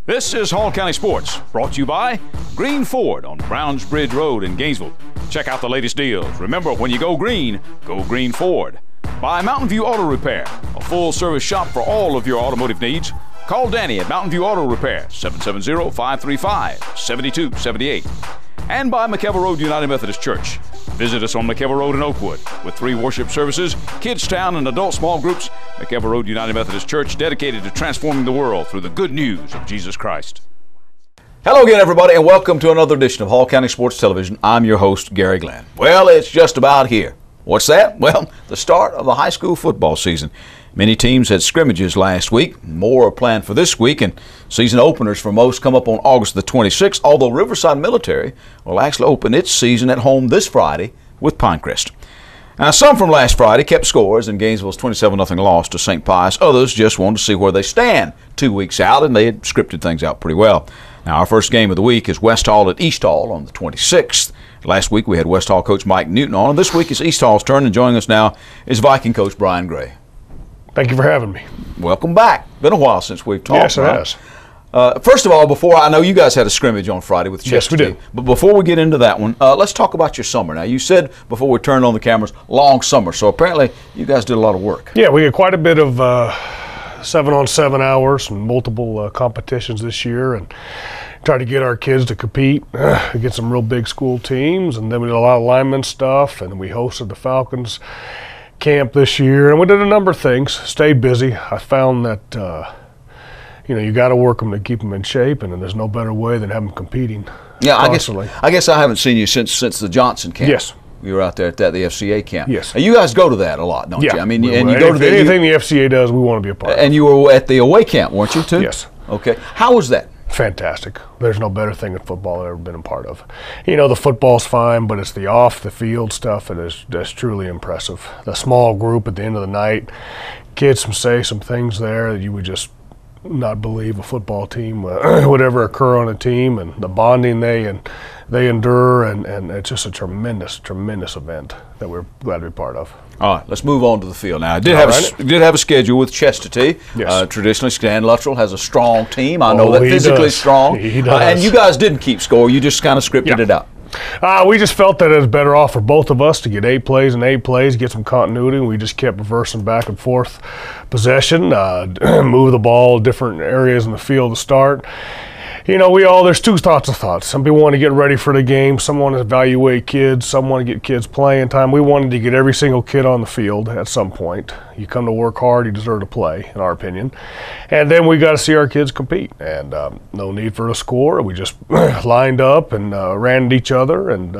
This is Hal County Sports, brought to you by Green Ford on Browns Bridge Road in Gainesville. Check out the latest deals. Remember, when you go Green Ford. By Mountain View Auto Repair, a full-service shop for all of your automotive needs. Call Danny at Mountain View Auto Repair, 770-535-7278. And by McKelvey Road United Methodist Church. Visit us on McKelvey Road in Oakwood. With 3 worship services, Kids Town, and adult small groups, McKelvey Road United Methodist Church dedicated to transforming the world through the good news of Jesus Christ. Hello again, everybody, and welcome to another edition of Hal County Sports Television. I'm your host, Garry Glenn. Well, it's just about here. What's that? Well, the start of the high school football season. Many teams had scrimmages last week. More are planned for this week, and season openers for most come up on August the 26th, although Riverside Military will actually open its season at home this Friday with Pinecrest. Now, some from last Friday kept scores in Gainesville's 27-0 loss to St. Pius. Others just wanted to see where they stand 2 weeks out, and they had scripted things out pretty well. Now, our first game of the week is West Hall at East Hall on the 26th. Last week we had West Hall coach Mike Newton on, and this week it's East Hall's turn, and joining us now is Viking coach Bryan Gray. Thank you for having me. Welcome back. Been a while since we've talked. Yes, it has. First of all, I know you guys had a scrimmage on Friday with Chester. Yes, we did. But before we get into that one, let's talk about your summer. Now, you said before we turned on the cameras, long summer. So apparently you guys did a lot of work. Yeah, we had quite a bit of 7-on-7 hours and multiple competitions this year, and tried to get our kids to compete against some real big school teams. And then we did a lot of lineman stuff, and we hosted the Falcons camp this year, and we did a number of things. Stayed busy. I found that you got to work them to keep them in shape, and there's no better way than having them competing. Yeah, constantly. I guess I haven't seen you since the Johnson camp. Yes. You were out there at the FCA camp. Yes. And you guys go to that a lot, don't you? I mean, and you go to anything the FCA does, we want to be a part of. And you were at the away camp, weren't you, too? Yes. Okay. How was that? Fantastic. There's no better thing in football I've ever been a part of. The football's fine, but it's the off-the-field stuff that's truly impressive. The small group at the end of the night, kids say some things there that you would just not believe a football team would ever occur on a team, and the bonding they endure, and it's just a tremendous, tremendous event that we're glad to be part of. All right, let's move on to the field now. I did have a schedule with Chestatee. Yes. Traditionally, Stan Luttrell has a strong team. I know that physically strong. He does. And you guys didn't keep score. You just kind of scripted it out. We just felt that it was better off for both of us to get 8 plays and 8 plays, get some continuity, and we just kept reversing back and forth possession, move the ball different areas in the field to start. There's two thoughts. Some people want to get ready for the game, some want to evaluate kids, some want to get kids playing time. We wanted to get every single kid on the field at some point. You come to work hard, you deserve to play, in our opinion. And then we got to see our kids compete, and no need for a score. We just lined up and ran at each other, and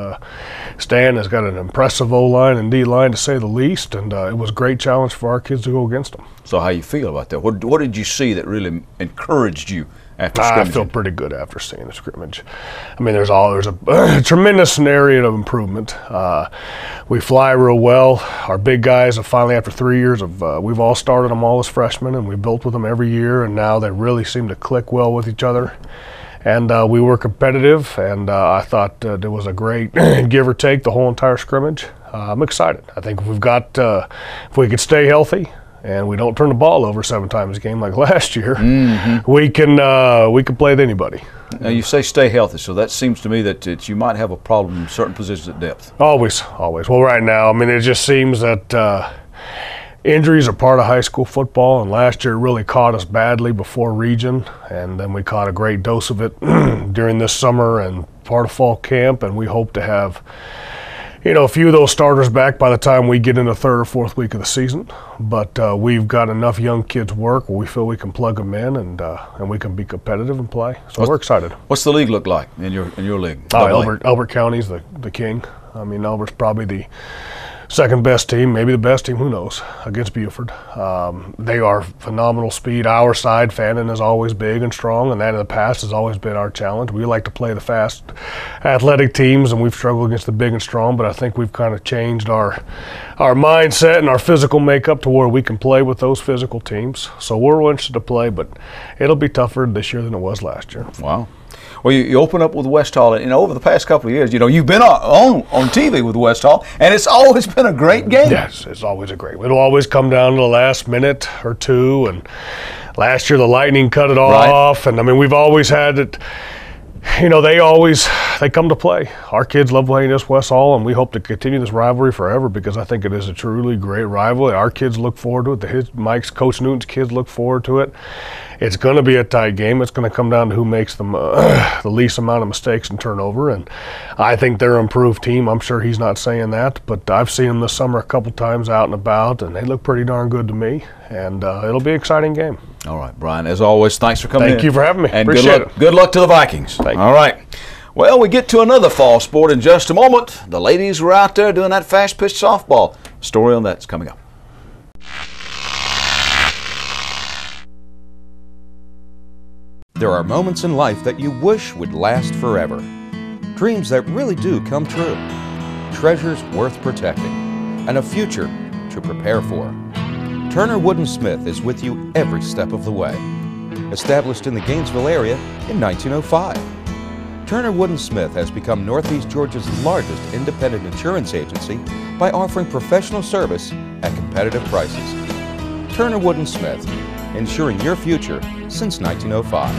Stan has got an impressive O-line and D-line, to say the least, and it was a great challenge for our kids to go against them. So how you feel about that? What did you see that really encouraged you after scrimmage? I feel pretty good after seeing the scrimmage. I mean, there's a tremendous area of improvement. We fly real well. Our big guys have finally, after 3 years, we've all started them all as freshmen, and we built with them every year, and now they really seem to click well with each other. And we were competitive, and I thought there was a great give or take the whole entire scrimmage. I'm excited. I think if we could stay healthy and we don't turn the ball over 7 times a game like last year, we can play with anybody. Now, you say stay healthy, so that seems to me that you might have a problem in certain positions at depth. Always. Well, right now, I mean, it just seems that injuries are part of high school football, and last year it really caught us badly before region, and then we caught a great dose of it during this summer and part of fall camp, and we hope to have a few of those starters back by the time we get into the 3rd or 4th week of the season. But we've got enough young kids work where we feel we can plug them in, and we can be competitive and play. So we're excited. What's the league look like in your league? Elbert County's the king. I mean, Elbert's probably the second best team, maybe the best team, who knows, against Buford. They are phenomenal speed. Our side, Fannin, is always big and strong, and that in the past has always been our challenge. We like to play the fast, athletic teams, and we've struggled against the big and strong, but I think we've kind of changed our mindset and our physical makeup to where we can play with those physical teams. So we're interested to play, but it'll be tougher this year than it was last year. Wow. Well, you open up with West Hall, and over the past couple of years, you've been on TV with West Hall, and it's always been a great game. Yes, it's always a great one. It'll always come down to the last minute or two, and Last year the Lightning cut it off, and I mean we've always had it. You know, they come to play. Our kids love playing this West Hall, and we hope to continue this rivalry forever because I think it is a truly great rivalry. Our kids look forward to it. Mike's, Coach Newton's kids look forward to it. It's going to be a tight game. It's going to come down to who makes the least amount of mistakes and turnover, and I think they're an improved team. I'm sure he's not saying that, but I've seen them this summer a couple times out and about, and they look pretty darn good to me, and it'll be an exciting game. All right, Bryan, as always, thanks for coming in. Thank you for having me. And appreciate it. Good luck to the Vikings. Thank you. All right. Well, we get to another fall sport in just a moment. The ladies were out there doing that fast-pitch softball. Story on that's coming up. There are moments in life that you wish would last forever. Dreams that really do come true. Treasures worth protecting. And a future to prepare for. Turner Wood & Smith is with you every step of the way. Established in the Gainesville area in 1905. Turner Wood & Smith has become Northeast Georgia's largest independent insurance agency by offering professional service at competitive prices. Turner Wood & Smith, insuring your future since 1905.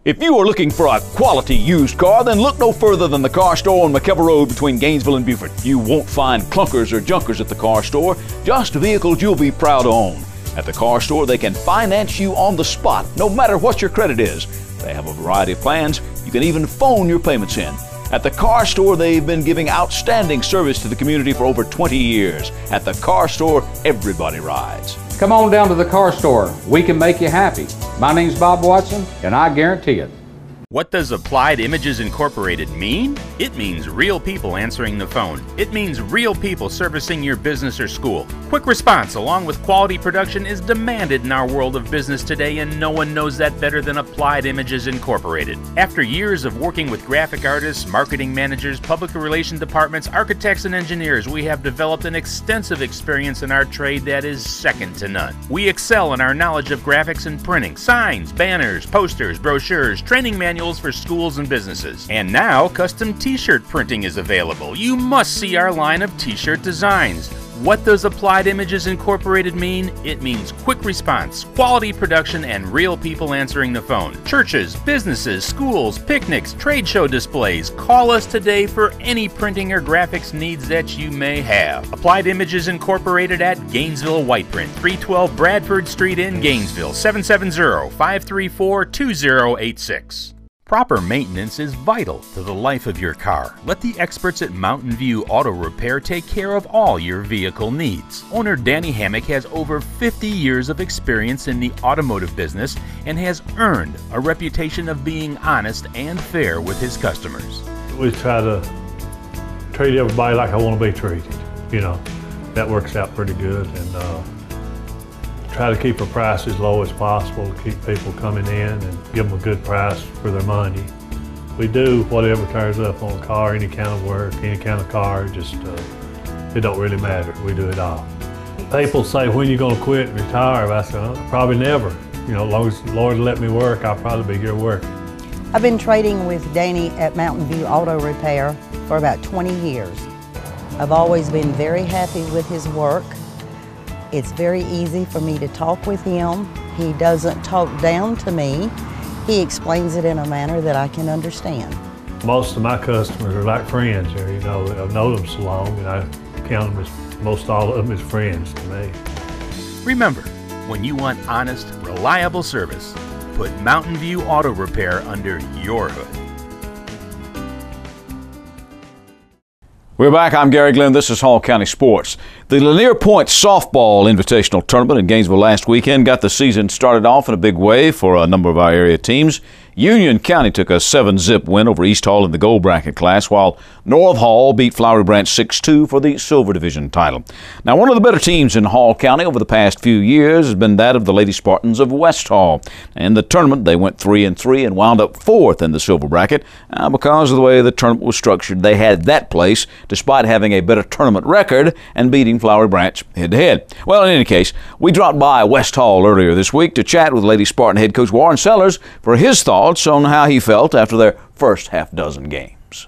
If you are looking for a quality used car, then look no further than the car store on McKellar Road between Gainesville and Beaufort. You won't find clunkers or junkers at the car store, just vehicles you'll be proud to own. At the car store, they can finance you on the spot, no matter what your credit is. They have a variety of plans. You can even phone your payments in. At the car store, they've been giving outstanding service to the community for over 20 years. At the car store, everybody rides. Come on down to the car store. We can make you happy. My name's Bob Watson, and I guarantee it. What does Applied Images Incorporated mean? It means real people answering the phone. It means real people servicing your business or school. Quick response along with quality production is demanded in our world of business today, and no one knows that better than Applied Images Incorporated. After years of working with graphic artists, marketing managers, public relations departments, architects, and engineers, we have developed an extensive experience in our trade that is second to none. We excel in our knowledge of graphics and printing, signs, banners, posters, brochures, training manuals for schools and businesses. And now, custom t-shirt printing is available. You must see our line of t-shirt designs. What does Applied Images Incorporated mean? It means quick response, quality production, and real people answering the phone. Churches, businesses, schools, picnics, trade show displays. Call us today for any printing or graphics needs that you may have. Applied Images Incorporated at Gainesville White Print, 312 Bradford Street in Gainesville, 770-534-2086. Proper maintenance is vital to the life of your car. Let the experts at Mountain View Auto Repair take care of all your vehicle needs. Owner Danny Hammock has over 50 years of experience in the automotive business and has earned a reputation of being honest and fair with his customers. We try to treat everybody like I want to be treated. You know, that works out pretty good, and try to keep our price as low as possible to keep people coming in and give them a good price for their money. We do whatever turns up on a car, any kind of work, any kind of car, just it don't really matter. We do it all. People say, when you going to quit and retire? I say, probably never. You know, as long as the Lord let me work, I'll probably be here working. I've been trading with Danny at Mountain View Auto Repair for about 20 years. I've always been very happy with his work. It's very easy for me to talk with him. He doesn't talk down to me. He explains it in a manner that I can understand. Most of my customers are like friends here. You know, I've known them so long, and I count them as, most all of them as friends to me. Remember, when you want honest, reliable service, put Mountain View Auto Repair under your hood. We're back. I'm Garry Glenn. This is Hal County Sports. The Lanier Point Softball Invitational Tournament in Gainesville last weekend got the season started off in a big way for a number of our area teams. Union County took a 7-zip win over East Hall in the gold bracket class, while North Hall beat Flowery Branch 6-2 for the Silver Division title. Now, one of the better teams in Hall County over the past few years has been that of the Lady Spartans of West Hall. In the tournament, they went 3-3 and wound up 4th in the silver bracket. Because of the way the tournament was structured, they had that place despite having a better tournament record and beating Flowery Branch head-to-head. Well, in any case, we dropped by West Hall earlier this week to chat with Lady Spartan head coach Warren Sellers for his thoughts on how he felt after their first half dozen games.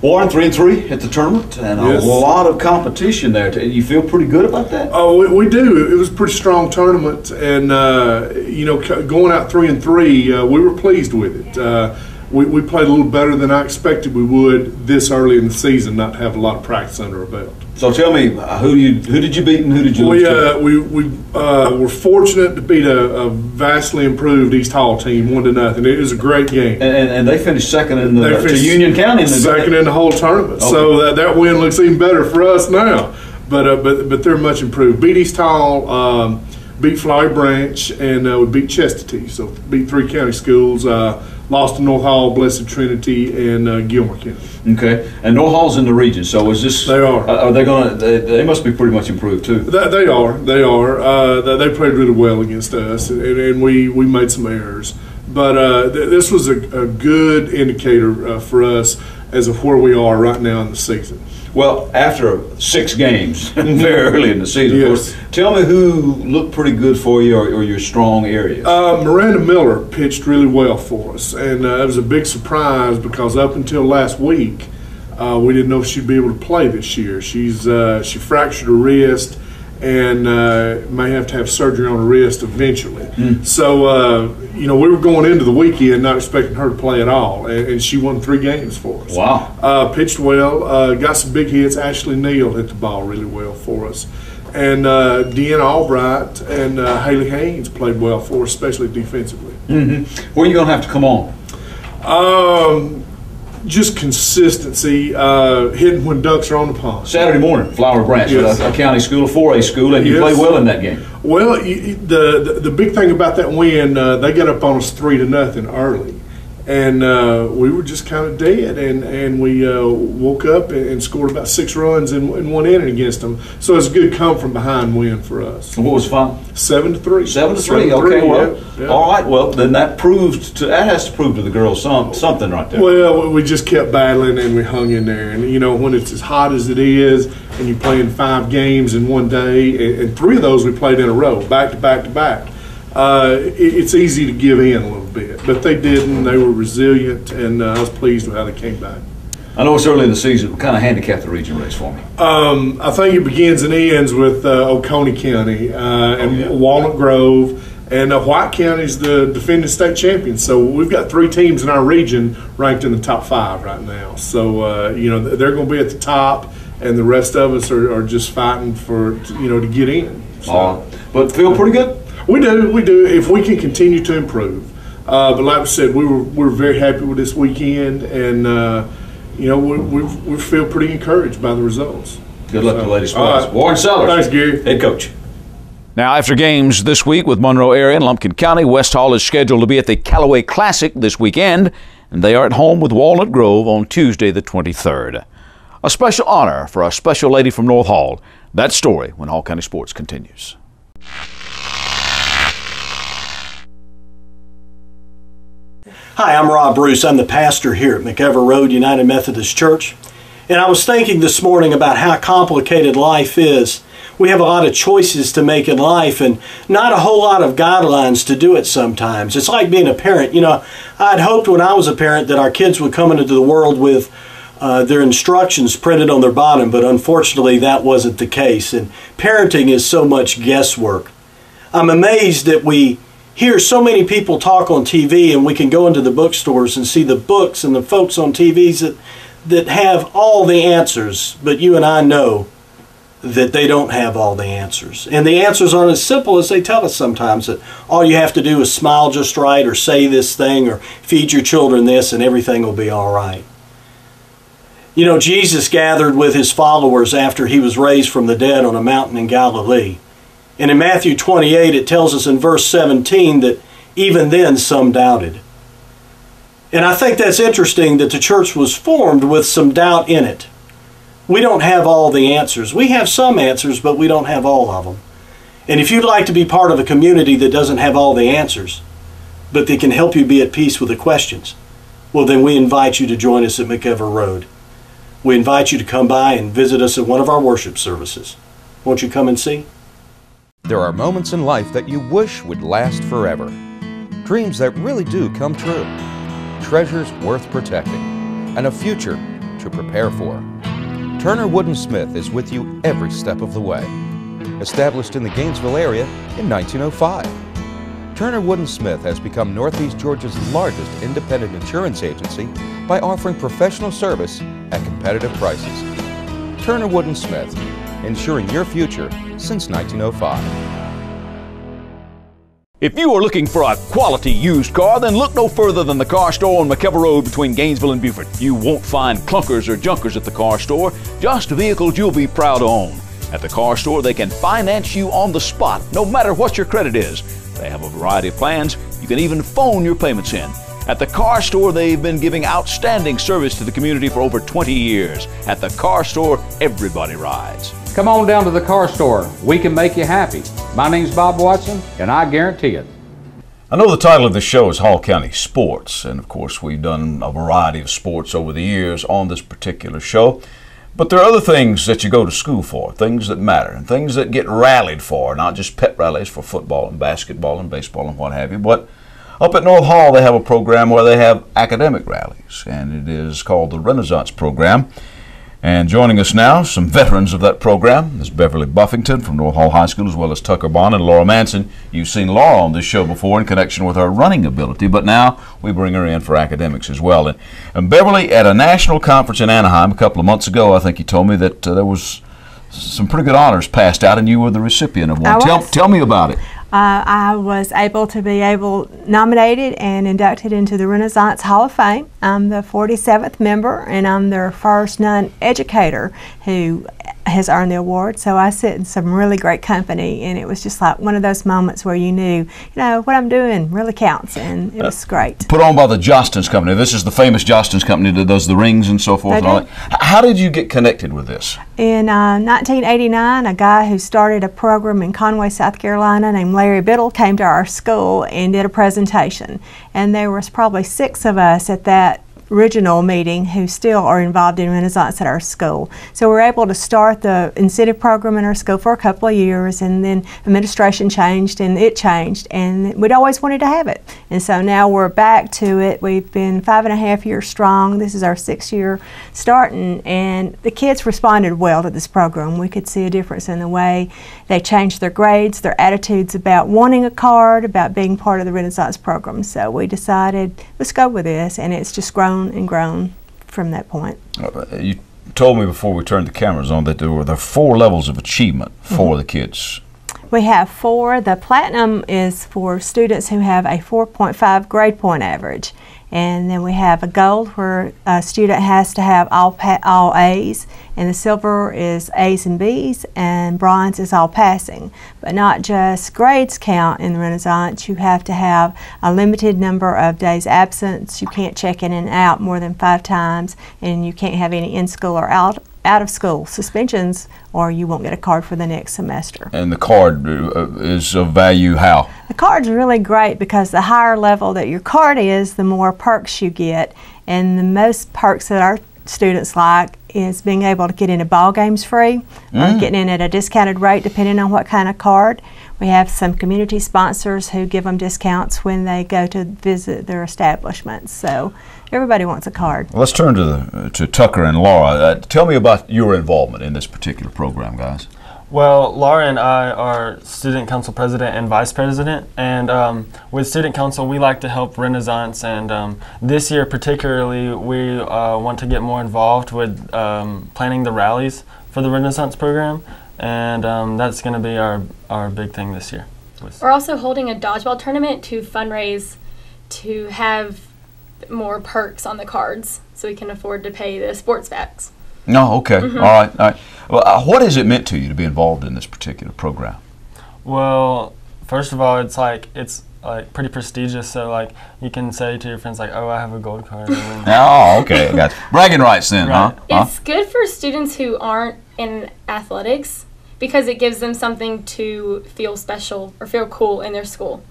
Warren 3-3 at the tournament, and Yes. a lot of competition there. You feel pretty good about that? Oh, we do. It was a pretty strong tournament, and going out 3-3, we were pleased with it. We played a little better than I expected we would this early in the season, not have a lot of practice under our belt. So tell me, who did you beat and who did you lose to? We were fortunate to beat a vastly improved East Hall team 1-0. It was a great game. And they finished second in to Union County. Second in the whole tournament. Okay. So that win looks even better for us now. But they're much improved. Beat East Hall, beat Flowery Branch, and we beat Chestatee. So beat 3 county schools. Lost to North Hall, Blessed Trinity, and Gilmer County. Okay, and North Hall's in the region. So is this? They are. Are they going to? They must be pretty much improved too. They are. They are. They played really well against us, and we made some errors. But this was a good indicator for us as of where we are right now in the season. Well, after 6 games, very early in the season, Yes. of course, tell me who looked pretty good for you or your strong areas. Miranda Miller pitched really well for us, and it was a big surprise because up until last week, we didn't know if she'd be able to play this year. She fractured her wrist and may have to have surgery on her wrist eventually. So, we were going into the weekend not expecting her to play at all, and she won 3 games for us. Wow. Pitched well, got some big hits. Ashley Neal hit the ball really well for us. And Deanna Albright and Haley Haynes played well for us, especially defensively. Where are you going to have to come on? Just consistency, hitting when ducks are on the pond. Saturday morning, Flowery Branch, Yes. a county school, a 4A school, and you Yes. played well in that game. Well, the big thing about that win, they got up on us 3-0 early, and we were just kind of dead, and we woke up and scored about 6 runs in 1 inning against them. So it's a good come from behind win for us. And what was fun? 7-3. 7-3. Okay, well, yeah. all right. Well, then that has to prove to the girls something right there. Well, we just kept battling and we hung in there. And when it's as hot as it is, and you're playing 5 games in one day, and 3 of those we played in a row, back to back to back. It's easy to give in a little bit, but they didn't. They were resilient, and I was pleased with how they came back. I know it's early in the season. What kind of handicap the region race for me? I think it begins and ends with Oconee County and Walnut Grove, and White County is the defending state champion. So we've got 3 teams in our region ranked in the top 5 right now. So they're going to be at the top, and the rest of us are just fighting for to get in. So. But feel pretty good. We do. If we can continue to improve, but like I said, we're very happy with this weekend, and we feel pretty encouraged by the results. Good luck to the ladies' sports. Right. Warren Sellers, Thanks, Gary. head coach. Now, after games this week with Monroe area and Lumpkin County, West Hall is scheduled to be at the Callaway Classic this weekend, and they are at home with Walnut Grove on Tuesday the 23rd. A special honor for a special lady from North Hall. That story when Hal County Sports continues. Hi, I'm Rob Bruce. I'm the pastor here at McEver Road United Methodist Church. And I was thinking this morning about how complicated life is. We have a lot of choices to make in life and not a whole lot of guidelines to do it sometimes. It's like being a parent. I'd hoped when I was a parent that our kids would come into the world with their instructions printed on their bottom, but unfortunately that wasn't the case. And parenting is so much guesswork. I'm amazed that we hear so many people talk on TV, and we can go into the bookstores and see the books and the folks on TVs that have all the answers, but you and I know that they don't have all the answers. And the answers aren't as simple as they tell us sometimes, that all you have to do is smile just right, or say this thing, or feed your children this, and everything will be all right. Jesus gathered with his followers after he was raised from the dead on a mountain in Galilee. And in Matthew 28, it tells us in verse 17 that even then some doubted. And I think that's interesting that the church was formed with some doubt in it. We don't have all the answers. We have some answers, but we don't have all of them. And if you'd like to be part of a community that doesn't have all the answers, but that can help you be at peace with the questions, well, then we invite you to join us at McEver Road. We invite you to come by and visit us at one of our worship services. Won't you come and see? There are moments in life that you wish would last forever. Dreams that really do come true. Treasures worth protecting. And a future to prepare for. Turner Wood & Smith is with you every step of the way. Established in the Gainesville area in 1905, Turner Wood & Smith has become Northeast Georgia's largest independent insurance agency by offering professional service at competitive prices. Turner Wood & Smith, insuring your future since 1905. If you are looking for a quality used car, then look no further than the car store on McKellar Road between Gainesville and Beaufort. You won't find clunkers or junkers at the car store, just vehicles you'll be proud to own. At the car store, they can finance you on the spot, no matter what your credit is. They have a variety of plans. You can even phone your payments in. At the car store, they've been giving outstanding service to the community for over 20 years. At the car store, everybody rides. Come on down to the car store. We can make you happy. My name's Bob Watson, and I guarantee it. I know the title of this show is Hal County Sports, and of course we've done a variety of sports over the years on this particular show. But there are other things that you go to school for, things that matter, and things that get rallied for, not just pep rallies for football and basketball and baseball and what have you, but up at North Hall they have a program where they have academic rallies, and it is called the Renaissance Program. And joining us now, some veterans of that program, is Beverly Buffington from North Hall High School, as well as Tucker Bond and Laura Mancin. You've seen Laura on this show before in connection with her running ability, but now we bring her in for academics as well. And Beverly, at a national conference in Anaheim a couple of months ago, I think you told me that there was some pretty good honors passed out, and you were the recipient of one. Tell me about it. I was able to be nominated and inducted into the Renaissance Hall of Fame. I'm the 47th member, and I'm their first non-educator who has earned the award. So I sit in some really great company, and it was just like one of those moments where you knew, what I'm doing really counts, and it was great. Put on by the Jostens Company. This is the famous Jostens Company that does the rings and so forth. And all that. How did you get connected with this? In 1989, a guy who started a program in Conway, South Carolina named Larry Biddle came to our school and did a presentation. And there was probably 6 of us at that original meeting who still are involved in Renaissance at our school. So we're able to start the incentive program in our school for a couple of years, and then administration changed and it changed, and we'd always wanted to have it. And so now we're back to it. We've been 5.5 years strong. This is our 6th year starting, and the kids responded well to this program. We could see a difference in the way they changed their grades, their attitudes about wanting a card, about being part of the Renaissance program. So we decided, let's go with this, and it's just grown and grown from that point. You told me before we turned the cameras on that there were 4 levels of achievement for the kids. We have 4. The platinum is for students who have a 4.5 grade point average. And then we have a gold where a student has to have all A's, and the silver is A's and B's, and bronze is all passing. But not just grades count in the Renaissance. You have to have a limited number of days absence. You can't check in and out more than 5 times, and you can't have any in-school or out-of-school suspensions, or you won't get a card for the next semester. And the card is of value how? The card's really great because the higher level that your card is, the more perks you get. And the most perks that our students like is being able to get into ball games free, or getting in at a discounted rate depending on what kind of card. We have some community sponsors who give them discounts when they go to visit their establishments. So everybody wants a card. Well, let's turn to Tucker and Laura. Tell me about your involvement in this particular program, guys. Well, Laura and I are student council president and vice president, and with student council we like to help Renaissance, and this year particularly we want to get more involved with planning the rallies for the Renaissance program, and that's going to be our big thing this year. We're also holding a dodgeball tournament to fundraise to have more perks on the cards so we can afford to pay the sports backs. No, okay. All right. Well, what has it meant to you to be involved in this particular program? Well, first of all, it's pretty prestigious. So you can say to your friends oh, I have a gold card. Oh, okay. I got you. Bragging rights then, right. Huh? It's good for students who aren't in athletics because it gives them something to feel special or feel cool in their school.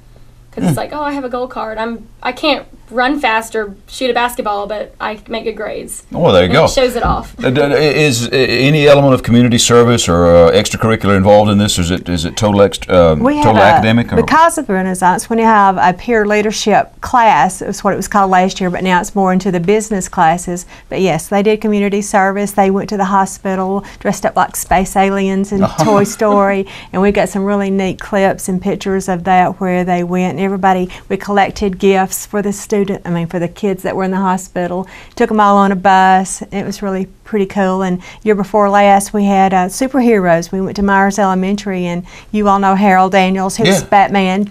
Because it's oh, I have a gold card. I can't run fast or shoot a basketball, but I make good grades. Oh, well, there you And go. It shows it off. Is any element of community service or extracurricular involved in this? Or is it total academic? Or? Because of Renaissance, when you have a peer leadership class, it's what it was called last year, but now it's more into the business classes. But yes, they did community service. They went to the hospital dressed up like space aliens in Toy Story, and we got some really neat clips and pictures of that where they went. And everybody, we collected gifts for the for the kids that were in the hospital. Took them all on a bus. It was really pretty cool. And year before last, we had superheroes. We went to Myers Elementary, and you all know Harold Daniels, who's Batman,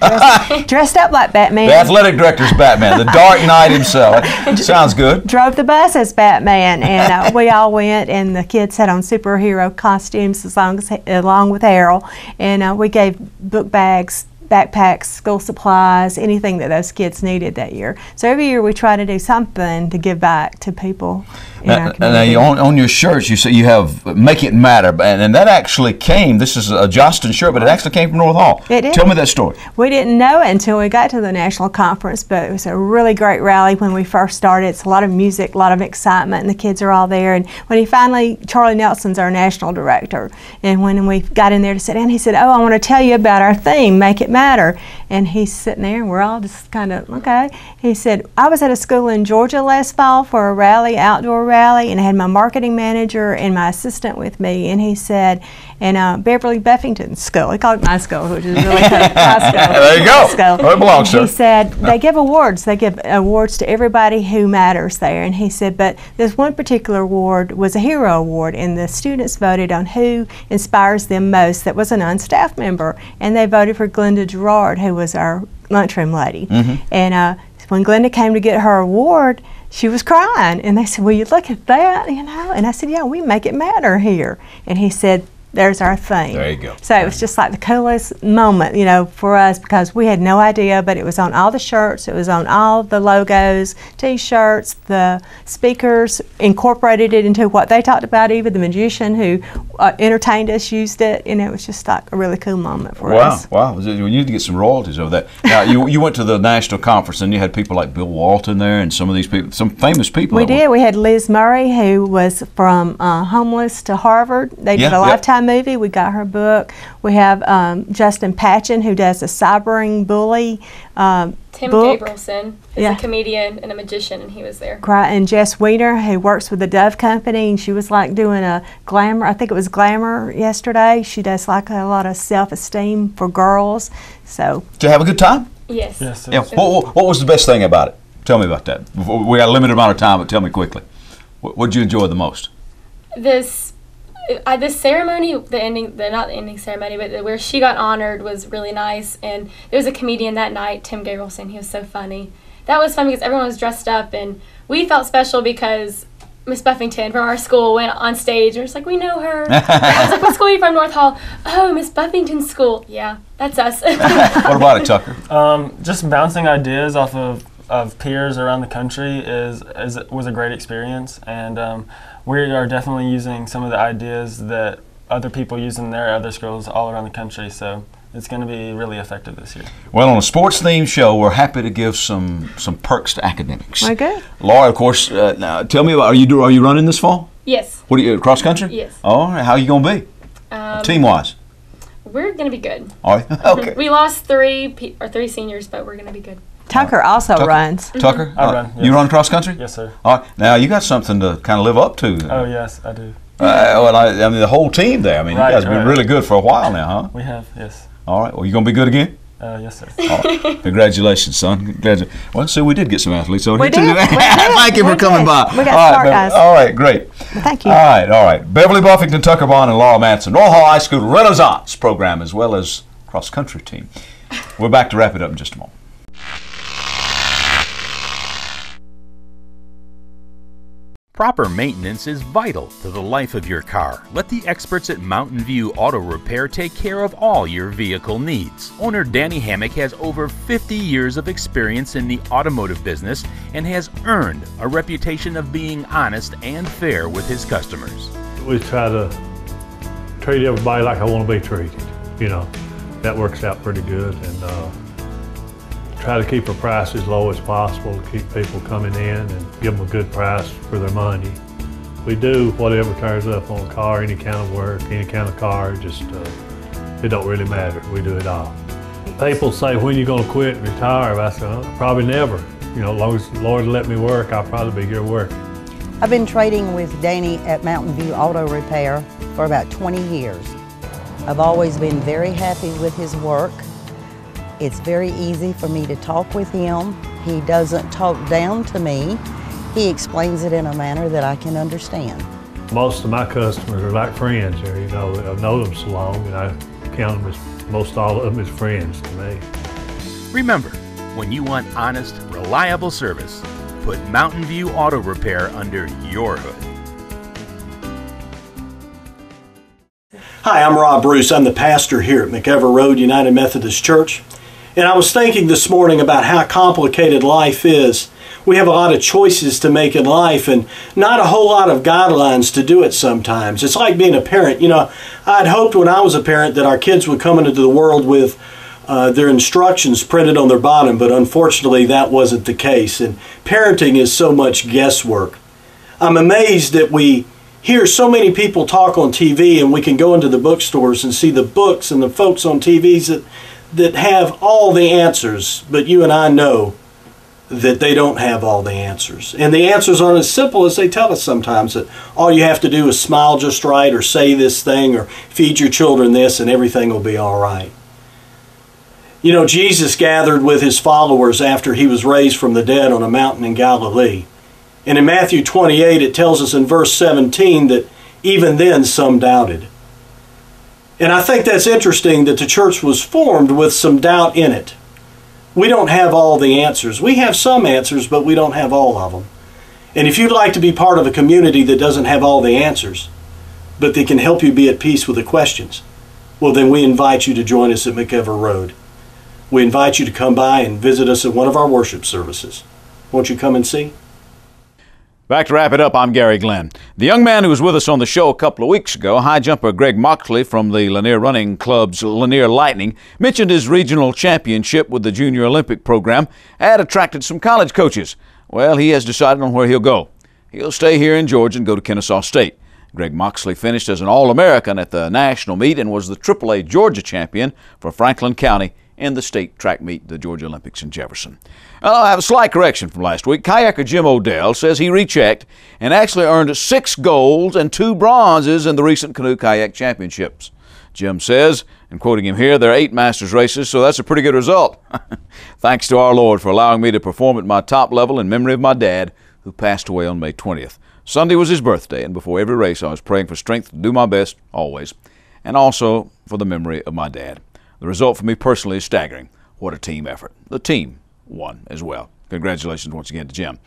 dressed up like Batman. The athletic director's Batman, the Dark Knight himself. Sounds good. Drove the bus as Batman, and we all went, and the kids had on superhero costumes along with Harold, and we gave book bags, backpacks, school supplies, anything that those kids needed that year. So every year we try to do something to give back to people in our community. Now on your shirts you say you have Make It Matter, and that actually came, this is a Johnston shirt, but it actually came from North Hall. It did. Tell me that story. We didn't know it until we got to the national conference, but it was a really great rally when we first started. It's a lot of music, a lot of excitement, and the kids are all there. And when Charlie Nelson's our national director, and when we got in there to sit down, he said, "Oh, I want to tell you about our theme, Make It Matter." And he's sitting there, and we're all just kind of, okay. He said, "I was at a school in Georgia last fall for a rally, outdoor rally, and I had my marketing manager and my assistant with me." And he said, "And Beverly Buffington school," he called it my school, which is really cool. My school. There you go. Where it belongs, sir. He said, they give awards. They give awards to everybody who matters there. And he said, but this one particular award was a hero award, and the students voted on who inspires them most that was a non-staff member. And they voted for Glenda Gerard, who was our lunchroom lady. And when Glenda came to get her award, she was crying. And they said, "Will you look at that?" And I said, "Yeah, we make it matter here." And he said, "There's our thing." There you go. So it was just like the coolest moment, for us, because we had no idea, but it was on all the shirts, it was on all the logos, T-shirts, the speakers incorporated it into what they talked about. Even the magician who entertained us used it, and it was just like a really cool moment for us. Wow! We need to get some royalties over that. Now you went to the national conference, and you had people like Bill Walton there, and some of these people, some famous people. We did. We had Liz Murray, who was from homeless to Harvard. They did a Lifetime movie. We got her book. We have Justin Patchen, who does a cybering bully Tim book. Gabrielson is a comedian and a magician, and he was there. And Jess Weiner, who works with the Dove Company, and she was like doing a glamour, I think it was glamour yesterday. She does like a lot of self-esteem for girls. So. Did you have a good time? Yes. Yeah. What was the best thing about it? Tell me about that. We got a limited amount of time, but tell me quickly. What did you enjoy the most? This ceremony, not the ending ceremony, but where she got honored was really nice. And there was a comedian that night, Tim Gabrielson. He was so funny. That was fun because everyone was dressed up, and we felt special because Miss Buffington from our school went on stage, and was like, "We know her." I was like, "What school are you from?" North Hall. "Oh, Miss Buffington's school." Yeah, that's us. What about it, Tucker? Just bouncing ideas off of peers around the country was a great experience, and we are definitely using some of the ideas that other people use in their other schools all around the country, so it's going to be really effective this year. Well, on a sports-themed show, we're happy to give some perks to academics. Okay. Laura, of course, now tell me about, are you running this fall? Yes. What are you, cross country? Yes. All right, how are you going to be? Team-wise? We're going to be good. All right, okay. We lost three seniors, but we're going to be good. Tucker also runs. Tucker? I run, yes. You run cross country? Yes, sir. All right. Now, you got something to kind of live up to. Oh, yes, I do. I mean, the whole team there. I mean, you guys have been really good for a while now, huh? We have, yes. All right. Well, you going to be good again? Yes, sir. All right. Congratulations, son. Well, so we did get some athletes over here, too. Thank you for coming by. We got smart guys. All right, great. Well, thank you. All right. Beverly, Buffington, Tucker, Bond, and Laura Mancin, North Hall High School Renaissance program, as well as cross-country team. We're back to wrap it up in just a moment. Proper maintenance is vital to the life of your car. Let the experts at Mountain View Auto Repair take care of all your vehicle needs. Owner Danny Hammock has over 50 years of experience in the automotive business and has earned a reputation of being honest and fair with his customers. We try to treat everybody like I want to be treated. That works out pretty good, and try to keep our price as low as possible to keep people coming in and give them a good price for their money. We do whatever turns up on a car, any kind of work, any kind of car, just it don't really matter. We do it all. People say, when you going to quit and retire? I say, oh, probably never. You know, as long as the Lord let me work, I'll probably be here working. I've been trading with Danny at Mountain View Auto Repair for about 20 years. I've always been very happy with his work. It's very easy for me to talk with him. He doesn't talk down to me. He explains it in a manner that I can understand. Most of my customers are like friends here. You know, I've known them so long, and I count them as, most all of them as friends to me. Remember, when you want honest, reliable service, put Mountain View Auto Repair under your hood. Hi, I'm Rob Bruce. I'm the pastor here at McEver Road United Methodist Church. And I was thinking this morning about how complicated life is. We have a lot of choices to make in life and not a whole lot of guidelines to do it sometimes. It's like being a parent. You know, I'd hoped when I was a parent that our kids would come into the world with their instructions printed on their bottom, but unfortunately that wasn't the case. And parenting is so much guesswork. I'm amazed that we hear so many people talk on TV, and we can go into the bookstores and see the books and the folks on TVs that have all the answers, but you and I know that they don't have all the answers. And the answers aren't as simple as they tell us sometimes, that all you have to do is smile just right, or say this thing, or feed your children this, and everything will be all right. You know, Jesus gathered with his followers after he was raised from the dead on a mountain in Galilee. And in Matthew 28, it tells us in verse 17 that even then some doubted. And I think that's interesting that the church was formed with some doubt in it. We don't have all the answers. We have some answers, but we don't have all of them. And if you'd like to be part of a community that doesn't have all the answers, but that can help you be at peace with the questions, well, then we invite you to join us at McEver Road. We invite you to come by and visit us at one of our worship services. Won't you come and see? Back to wrap it up, I'm Garry Glenn. The young man who was with us on the show a couple of weeks ago, high jumper Greg Moxley from the Lanier Running Club's Lanier Lightning, mentioned his regional championship with the Junior Olympic program had attracted some college coaches. Well, he has decided on where he'll go. He'll stay here in Georgia and go to Kennesaw State. Greg Moxley finished as an All-American at the national meet and was the AAA Georgia champion for Franklin County in the state track meet, the Georgia Olympics in Jefferson. I have a slight correction from last week. Kayaker Jim Odell says he rechecked and actually earned 6 golds and 2 bronzes in the recent canoe kayak championships. Jim says, and quoting him here, there are 8 Masters races, so that's a pretty good result. Thanks to our Lord for allowing me to perform at my top level in memory of my dad, who passed away on May 20th. Sunday was his birthday, and before every race I was praying for strength to do my best, always, and also for the memory of my dad. The result for me personally is staggering. What a team effort. The team won as well. Congratulations once again to Jim.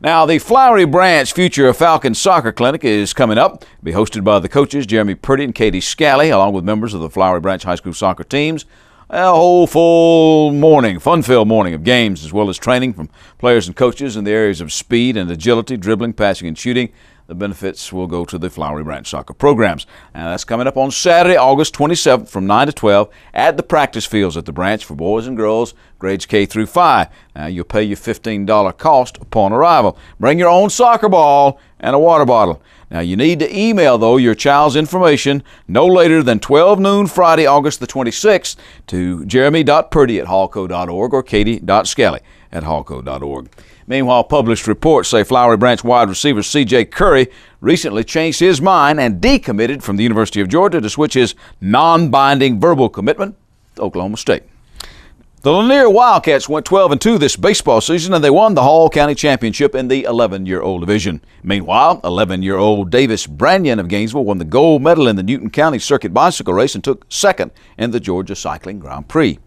Now, the Flowery Branch Future Falcons Soccer Clinic is coming up. It'll be hosted by the coaches Jeremy Purdy and Katie Scally, along with members of the Flowery Branch High School soccer teams. A whole full morning, fun-filled morning of games, as well as training from players and coaches in the areas of speed and agility, dribbling, passing, and shooting. The benefits will go to the Flowery Branch soccer programs. And that's coming up on Saturday, August 27th from 9 to 12 at the practice fields at the branch for boys and girls, grades K through 5. Now, you'll pay your $15 cost upon arrival. Bring your own soccer ball and a water bottle. Now, you need to email, though, your child's information no later than 12 noon Friday, August the 26th to jeremy.purdy@hallco.org or katie.scally@hallco.org. Meanwhile, published reports say Flowery Branch wide receiver C.J. Curry recently changed his mind and decommitted from the University of Georgia to switch his non-binding verbal commitment to Oklahoma State. The Lanier Wildcats went 12-2 this baseball season, and they won the Hal County Championship in the 11-year-old division. Meanwhile, 11-year-old Davis Branyan of Gainesville won the gold medal in the Newton County Circuit Bicycle Race and took second in the Georgia Cycling Grand Prix.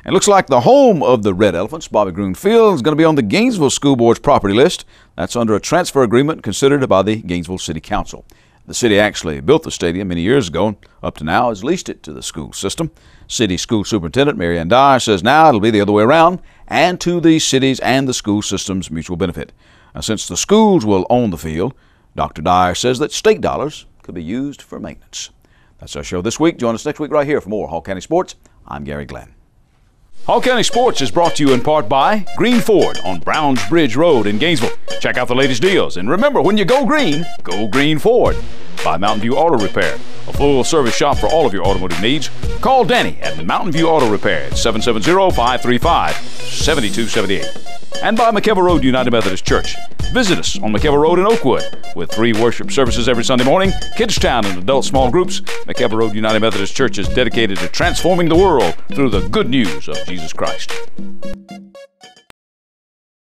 It looks like the home of the Red Elephants, Bobby Groon Field, is going to be on the Gainesville School Board's property list. That's under a transfer agreement considered by the Gainesville City Council. The city actually built the stadium many years ago and up to now has leased it to the school system. City School Superintendent Mary Ann Dyer says now it'll be the other way around and to the city's and the school system's mutual benefit. Now, since the schools will own the field, Dr. Dyer says that state dollars could be used for maintenance. That's our show this week. Join us next week right here for more Hal County Sports. I'm Garry Glenn. Hal County Sports is brought to you in part by Green Ford on Browns Bridge Road in Gainesville. Check out the latest deals. And remember, when you go Green Ford. By Mountain View Auto Repair, a full-service shop for all of your automotive needs. Call Danny at Mountain View Auto Repair at 770-535-7278. And by McKelvey Road United Methodist Church. Visit us on McKelvey Road in Oakwood with 3 worship services every Sunday morning, Kids Town and adult small groups. McKelvey Road United Methodist Church is dedicated to transforming the world through the good news of Jesus Christ.